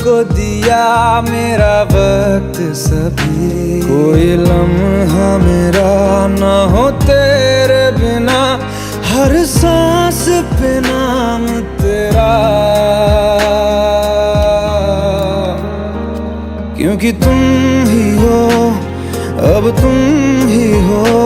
तुझको दिया मेरा वक्त सभी, कोई लम्हा मेरा ना हो तेरे बिना, हर सांस पे नाम तेरा, क्योंकि तुम ही हो, अब तुम ही हो।